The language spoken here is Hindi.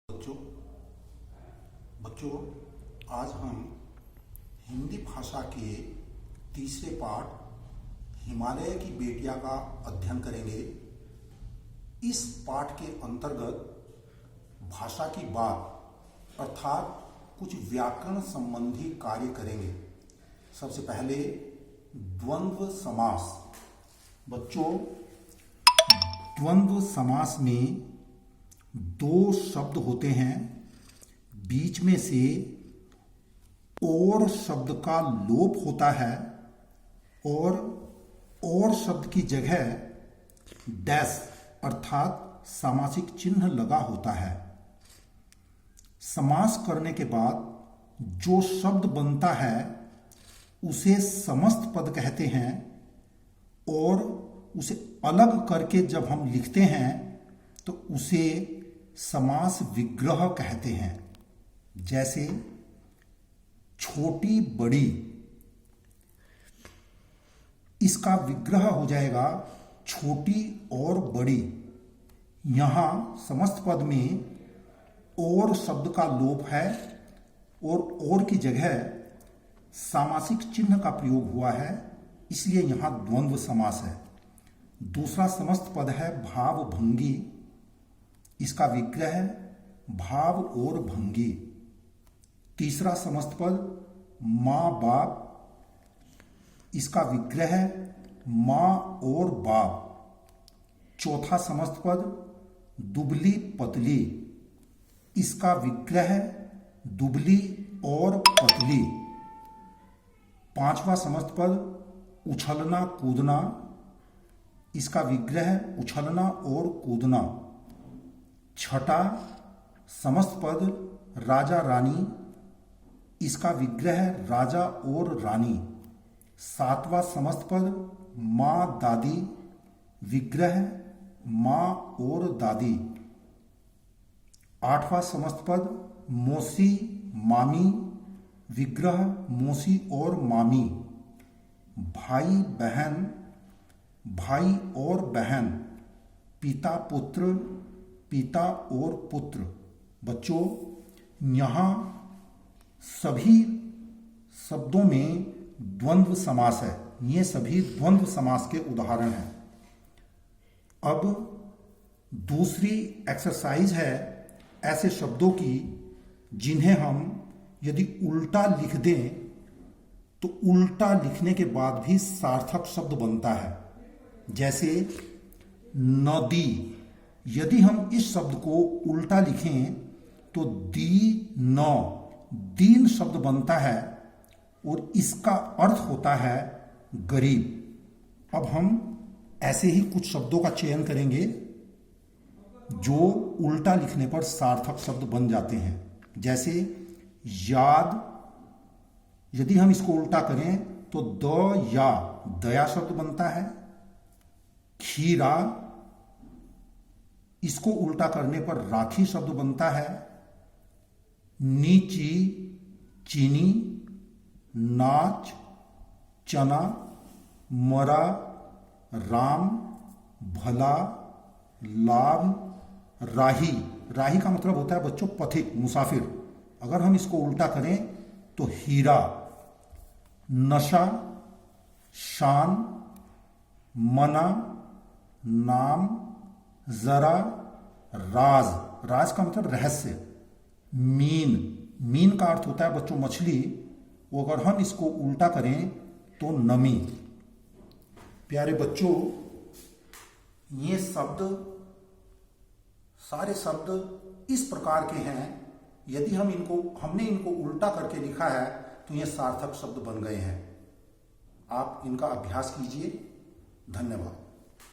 बच्चों बच्चों आज हम हिंदी भाषा के तीसरे पाठ हिमालय की बेटियां का अध्ययन करेंगे। इस पाठ के अंतर्गत भाषा की बात अर्थात कुछ व्याकरण संबंधी कार्य करेंगे। सबसे पहले द्वंद्व समास। बच्चों, द्वंद्व समास में दो शब्द होते हैं, बीच में से और शब्द का लोप होता है और शब्द की जगह डैश अर्थात सामासिक चिन्ह लगा होता है। समास करने के बाद जो शब्द बनता है उसे समस्त पद कहते हैं और उसे अलग करके जब हम लिखते हैं तो उसे समास विग्रह कहते हैं। जैसे छोटी बड़ी, इसका विग्रह हो जाएगा छोटी और बड़ी। यहां समस्त पद में और शब्द का लोप है और की जगह सामासिक चिन्ह का प्रयोग हुआ है, इसलिए यहां द्वंद्व समास है। दूसरा समस्त पद है भाव भंगी, इसका विग्रह भाव और भंगी। तीसरा समस्त पद माँ बाप, इसका विग्रह माँ और बाप। चौथा समस्त पद दुबली पतली, इसका विग्रह दुबली और पतली। पांचवा समस्त पद उछलना कूदना, इसका विग्रह उछलना और कूदना। छठा समस्त पद राजा रानी, इसका विग्रह राजा और रानी। सातवां समस्त पद माँ दादी, विग्रह माँ और दादी। आठवां समस्त पद मौसी मामी, विग्रह मौसी और मामी। भाई बहन, भाई और बहन। पिता पुत्र, पिता और पुत्र। बच्चों, यहाँ सभी शब्दों में द्वंद्व समास है। ये सभी द्वंद्व समास के उदाहरण हैं। अब दूसरी एक्सरसाइज है ऐसे शब्दों की जिन्हें हम यदि उल्टा लिख दें तो उल्टा लिखने के बाद भी सार्थक शब्द बनता है। जैसे नदी, यदि हम इस शब्द को उल्टा लिखें तो दीन शब्द बनता है और इसका अर्थ होता है गरीब। अब हम ऐसे ही कुछ शब्दों का चयन करेंगे जो उल्टा लिखने पर सार्थक शब्द बन जाते हैं। जैसे याद, यदि हम इसको उल्टा करें तो दया शब्द बनता है। खीरा, इसको उल्टा करने पर राखी शब्द बनता है। नीची चीनी, नाच चना, मरा राम, भला लाभ, राही का मतलब होता है बच्चों पथिक मुसाफिर। अगर हम इसको उल्टा करें तो हीरा। नशा, शान, मना, नाम, जरा, राज का मतलब रहस्य। मीन का अर्थ होता है बच्चों मछली, वो अगर हम इसको उल्टा करें तो नमी। प्यारे बच्चों, ये सारे शब्द इस प्रकार के हैं। यदि हमने इनको उल्टा करके लिखा है तो ये सार्थक शब्द बन गए हैं। आप इनका अभ्यास कीजिए। धन्यवाद।